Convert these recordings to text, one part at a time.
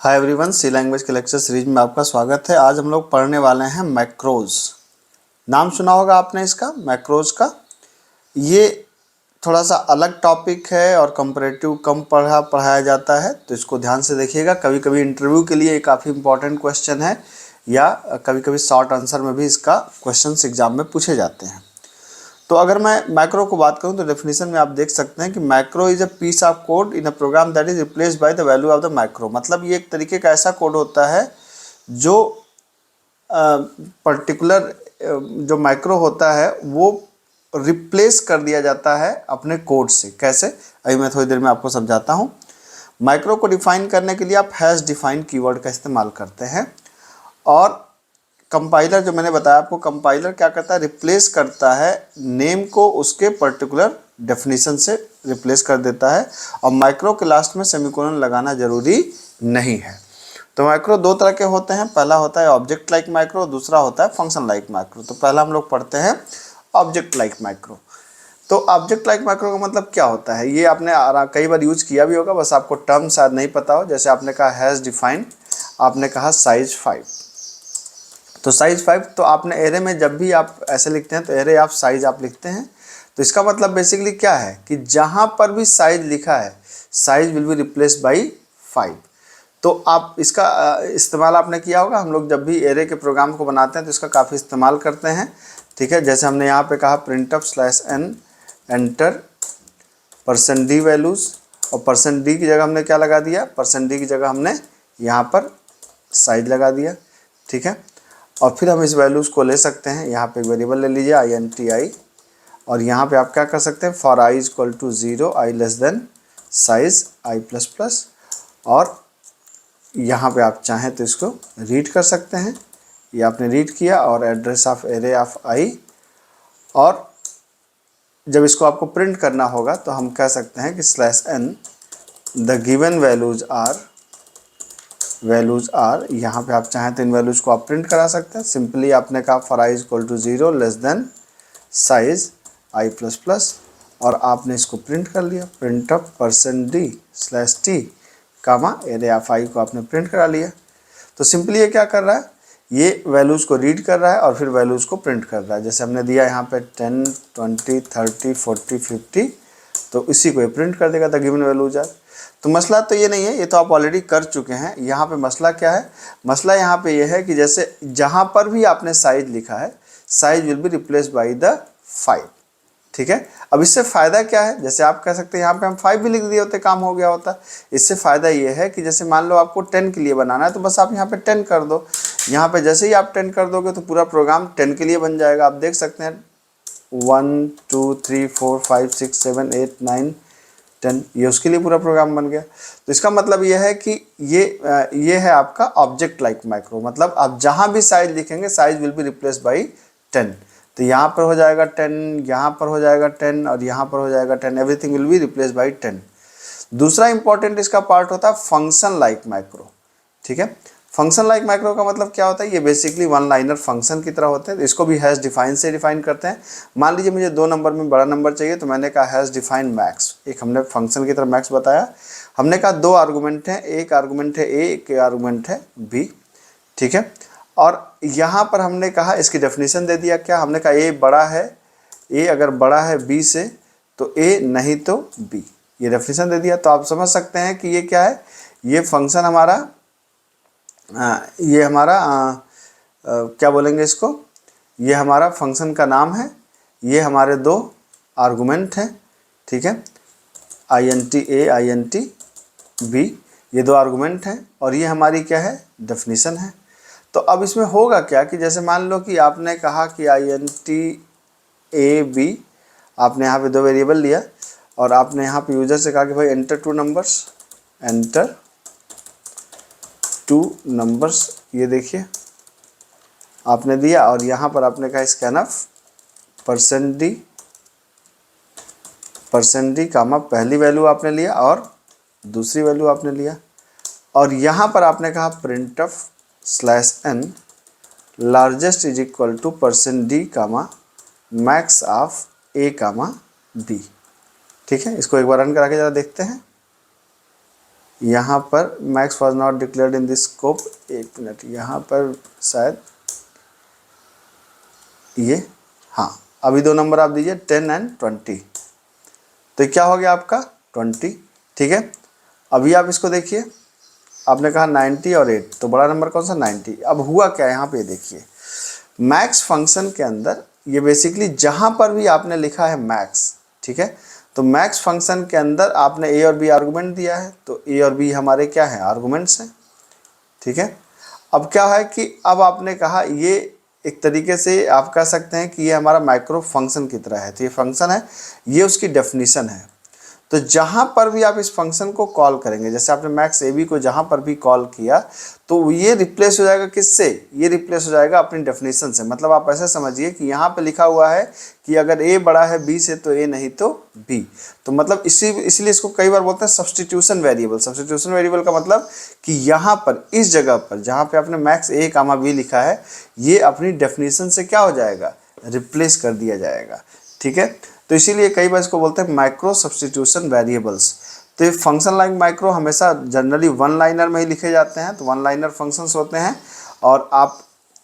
Hi everyone, सी language के lecture series में आपका स्वागत है। आज हम लोग पढ़ने वाले हैं मैक्रोज। नाम सुना होगा आपने इसका, मैक्रोज का। ये थोड़ा सा अलग टॉपिक है और कंपैरेटिव कम पढ़ाया जाता है, तो इसको ध्यान से देखिएगा। कभी कभी इंटरव्यू के लिए काफ़ी इंपॉर्टेंट क्वेश्चन है, या कभी कभी शॉर्ट आंसर में भी इसका क्वेश्चन एग्जाम में पूछे जाते हैं। तो अगर मैं मैक्रो को बात करूं तो डेफिनेशन में आप देख सकते हैं कि macro is a piece of code in a program that is replaced by the value of the macro. मतलब ये एक तरीके का ऐसा कोड होता है जो पर्टिकुलर जो मैक्रो होता है वो रिप्लेस कर दिया जाता है अपने कोड से। कैसे, अभी मैं थोड़ी देर में आपको समझाता हूँ। मैक्रो को डिफाइन करने के लिए आप हैश डिफाइन कीवर्ड का इस्तेमाल करते हैं, और कंपाइलर जो मैंने बताया आपको, कंपाइलर क्या करता है, रिप्लेस करता है नेम को उसके पर्टिकुलर डेफिनेशन से रिप्लेस कर देता है। और मैक्रो के लास्ट में सेमीकोलन लगाना जरूरी नहीं है। तो मैक्रो दो तरह के होते हैं, पहला होता है ऑब्जेक्ट लाइक मैक्रो, दूसरा होता है फंक्शन लाइक मैक्रो। तो पहला हम लोग पढ़ते हैं ऑब्जेक्ट लाइक मैक्रो। तो ऑब्जेक्ट लाइक मैक्रो का मतलब क्या होता है, ये आपने कई बार यूज किया भी होगा, बस आपको टर्म शायद नहीं पता हो। जैसे आपने कहा हैज डिफाइन, आपने कहा साइज 5, तो साइज 5, तो आपने एरे में जब भी आप ऐसे लिखते हैं तो एरे ऑफ साइज आप लिखते हैं। तो इसका मतलब बेसिकली क्या है कि जहां पर भी साइज लिखा है, size will be replace by 5। तो आप इसका इस्तेमाल आपने किया होगा। हम लोग जब भी एरे के प्रोग्राम को बनाते हैं तो इसका काफ़ी इस्तेमाल करते हैं। ठीक है, जैसे हमने यहाँ पे कहा printf/n एंटर %d वैल्यूज़, और %d की जगह हमने क्या लगा दिया, %d की जगह हमने यहाँ पर साइज लगा दिया। ठीक है, और फिर हम इस वैल्यूज़ को ले सकते हैं। यहाँ पे एक वेरिएबल ले लीजिए INTI, और यहाँ पे आप क्या कर सकते हैं, for i equal to 0, i less than size i plus plus, और यहाँ पे आप चाहें तो इसको रीड कर सकते हैं। ये आपने रीड किया, और address of array of i, और जब इसको आपको प्रिंट करना होगा तो हम कह सकते हैं कि /n the given values are. यहाँ पे आप चाहें तो इन वैल्यूज़ को आप प्रिंट करा सकते हैं। सिंपली आपने कहा for i equal to 0 less than size i plus plus, और आपने इसको प्रिंट कर लिया। printf %d/t comma array of i को आपने प्रिंट करा लिया। तो सिंपली ये क्या कर रहा है, ये वैल्यूज़ को रीड कर रहा है और फिर वैल्यूज़ को प्रिंट कर रहा है। जैसे हमने दिया यहाँ पे 10, 20, 30, 40, 50, तो इसी को ये प्रिंट कर देगा द गिवन वैल्यूज आर। तो मसला तो ये नहीं है, ये तो आप ऑलरेडी कर चुके हैं। यहाँ पे मसला क्या है, मसला यहाँ पे ये है कि जैसे जहाँ पर भी आपने साइज लिखा है, size will be replace by the 5। ठीक है, अब इससे फ़ायदा क्या है, जैसे आप कह सकते हैं यहाँ पे हम 5 भी लिख दिए होते, काम हो गया होता। इससे फ़ायदा ये है कि जैसे मान लो आपको 10 के लिए बनाना है, तो बस आप यहाँ पे 10 कर दो। यहाँ पे जैसे ही आप 10 कर दोगे तो पूरा प्रोग्राम 10 के लिए बन जाएगा। आप देख सकते हैं 1 2 3 4 5 6 7 8 9 10, ये उसके लिए पूरा प्रोग्राम बन गया। तो इसका मतलब ये है कि ये है आपका ऑब्जेक्ट लाइक मैक्रो। मतलब आप जहाँ भी साइज लिखेंगे, size will be replace by 10। तो यहाँ पर हो जाएगा 10, यहाँ पर हो जाएगा 10, और यहाँ पर हो जाएगा 10, everything will be replace by 10। दूसरा इंपॉर्टेंट इसका पार्ट होता है फंक्शन लाइक मैक्रो। ठीक है, फंक्शन लाइक मैक्रो का मतलब क्या होता है, ये बेसिकली वन लाइनर फंक्शन की तरह होते हैं। इसको भी हैश डिफाइन से डिफाइन करते हैं। मान लीजिए मुझे 2 नंबर में बड़ा नंबर चाहिए, तो मैंने कहा हैश डिफाइन मैक्स। एक हमने फंक्शन की तरह मैक्स बताया। हमने कहा 2 आर्गूमेंट हैं, एक आर्गूमेंट है ए, एक आर्गूमेंट है बी। ठीक है, और यहाँ पर हमने कहा इसकी डेफिनेशन दे दिया। क्या हमने कहा, ए बड़ा है, ए अगर बड़ा है बी से तो ए, नहीं तो बी, ये डेफिनेशन दे दिया। तो आप समझ सकते हैं कि ये क्या है, ये फंक्शन हमारा क्या बोलेंगे इसको, ये हमारा फंक्शन का नाम है। ये हमारे 2 आर्गूमेंट हैं। ठीक है, INT A INT B, ये 2 आर्गूमेंट हैं, और ये हमारी क्या है, डेफिनेशन है। तो अब इसमें होगा क्या कि जैसे मान लो कि आपने कहा कि INT A B, आपने यहाँ पे 2 वेरिएबल लिया, और आपने यहाँ पे यूजर से कहा कि भाई एंटर 2 नंबर्स, एंटर 2 नंबर्स। ये देखिए आपने दिया, और यहाँ पर आपने कहा स्कैनफ %d कामा पहली वैल्यू आपने लिया और दूसरी वैल्यू आपने लिया, और यहाँ पर आपने कहा printf/n largest is equal to %d comma max of a comma b। ठीक है, इसको एक बार रन करा के ज़रा देखते हैं। यहाँ पर max was not declared in this scope, एक मिनट, यहाँ पर शायद ये, हाँ अभी 2 नंबर आप दीजिए 10 एंड 20, तो क्या हो गया आपका 20, ठीक है। अभी आप इसको देखिए, आपने कहा 90 और 8, तो बड़ा नंबर कौन सा 90। अब हुआ क्या यहाँ पे देखिए, मैक्स फंक्शन के अंदर ये बेसिकली जहाँ पर भी आपने लिखा है मैक्स, ठीक है, तो मैक्स फंक्शन के अंदर आपने ए और बी आर्गूमेंट दिया है, तो ए और बी हमारे क्या है आर्गूमेंट्स हैं, ठीक है। अब क्या है कि अब आपने कहा ये एक तरीके से आप कह सकते हैं कि ये हमारा माइक्रो फंक्शन की तरह है, तो ये फंक्शन है, ये उसकी डेफिनेशन है। तो जहाँ पर भी आप इस फंक्शन को कॉल करेंगे, जैसे आपने मैक्स ए बी को जहाँ पर भी कॉल किया, तो ये रिप्लेस हो जाएगा किससे, ये रिप्लेस हो जाएगा अपनी डेफिनेशन से। मतलब आप ऐसे समझिए कि यहाँ पे लिखा हुआ है कि अगर ए बड़ा है बी से तो ए नहीं तो बी, तो मतलब इसलिए इसको कई बार बोलते हैं सब्स्टिट्यूशन वेरिएबल। सब्स्टिट्यूशन वेरिएबल का मतलब कि यहाँ पर इस जगह पर जहाँ पे आपने मैक्स ए कामा बी लिखा है, ये अपनी डेफिनेशन से क्या हो जाएगा, रिप्लेस कर दिया जाएगा, ठीक है। तो इसीलिए कई बार इसको बोलते हैं माइक्रो सब्स्टिट्यूशन वेरिएबल्स। तो ये फंक्शन लाइक माइक्रो हमेशा जनरली वन लाइनर में ही लिखे जाते हैं, तो वन लाइनर फंक्शंस होते हैं, और आप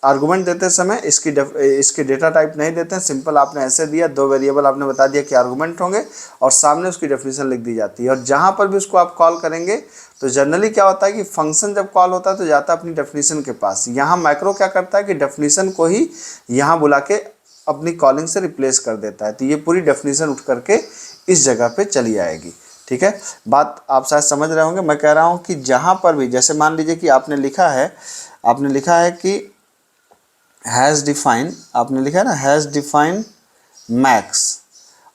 आर्गुमेंट देते समय इसकी डेटा टाइप नहीं देते हैं, सिंपल आपने ऐसे दिया, 2 वेरिएबल आपने बता दिया कि आर्गुमेंट होंगे और सामने उसकी डेफिनेशन लिख दी जाती है। और जहाँ पर भी उसको आप कॉल करेंगे तो जनरली क्या होता है कि फंक्शन जब कॉल होता है तो जाता है अपनी डेफिनेशन के पास। यहाँ माइक्रो क्या करता है कि डेफिनेशन को ही यहाँ बुला के अपनी कॉलिंग से रिप्लेस कर देता है, तो ये पूरी डेफिनेशन उठ करके इस जगह पे चली आएगी, ठीक है। बात आप शायद समझ रहे होंगे। मैं कह रहा हूँ कि जहाँ पर भी, जैसे मान लीजिए कि आपने लिखा है कि हैज़ डिफाइन, आपने लिखा है ना हैज़ डिफाइन मैक्स,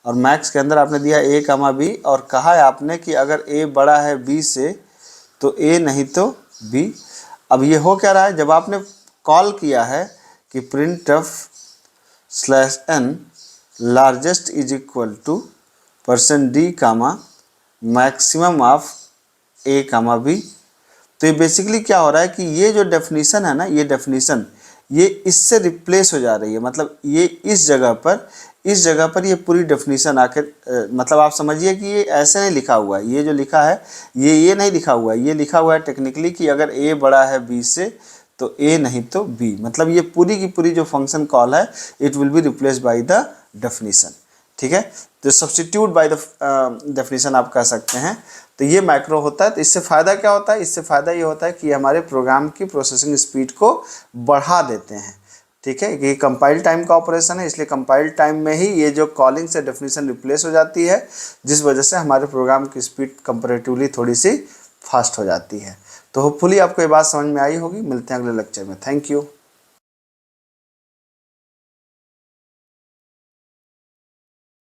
और मैक्स के अंदर आपने दिया ए कामा बी, और कहा है आपने कि अगर ए बड़ा है बी से तो ए नहीं तो बी। अब ये हो क्या रहा है, जब आपने कॉल किया है कि print of /n largest is equal to %d comma maximum of A comma B, तो ये बेसिकली क्या हो रहा है कि ये जो डेफिनेशन है ना, ये डेफिनेशन ये इससे रिप्लेस हो जा रही है। मतलब ये इस जगह पर ये पूरी डेफिनेशन आकर, मतलब आप समझिए कि ये ऐसे नहीं लिखा हुआ है, ये जो लिखा है ये नहीं लिखा हुआ है, ये लिखा हुआ है टेक्निकली कि अगर ए बड़ा है बी से तो ए नहीं तो बी। मतलब ये पूरी की पूरी जो फंक्शन कॉल है it will be replaced by the definition, ठीक है। तो सब्स्टिट्यूट बाय द डेफिनेशन आप कह सकते हैं। तो ये माइक्रो होता है। तो इससे फ़ायदा क्या होता है, इससे फ़ायदा ये होता है कि हमारे प्रोग्राम की प्रोसेसिंग स्पीड को बढ़ा देते हैं, ठीक है। ये कंपाइल टाइम का ऑपरेशन है, इसलिए कंपाइल टाइम में ही ये जो कॉलिंग से डेफिनेशन रिप्लेस हो जाती है, जिस वजह से हमारे प्रोग्राम की स्पीड कंपैरेटिवली थोड़ी सी फास्ट हो जाती है। तो होपफुली आपको ये बात समझ में आई होगी। मिलते हैं अगले लेक्चर में। Thank you.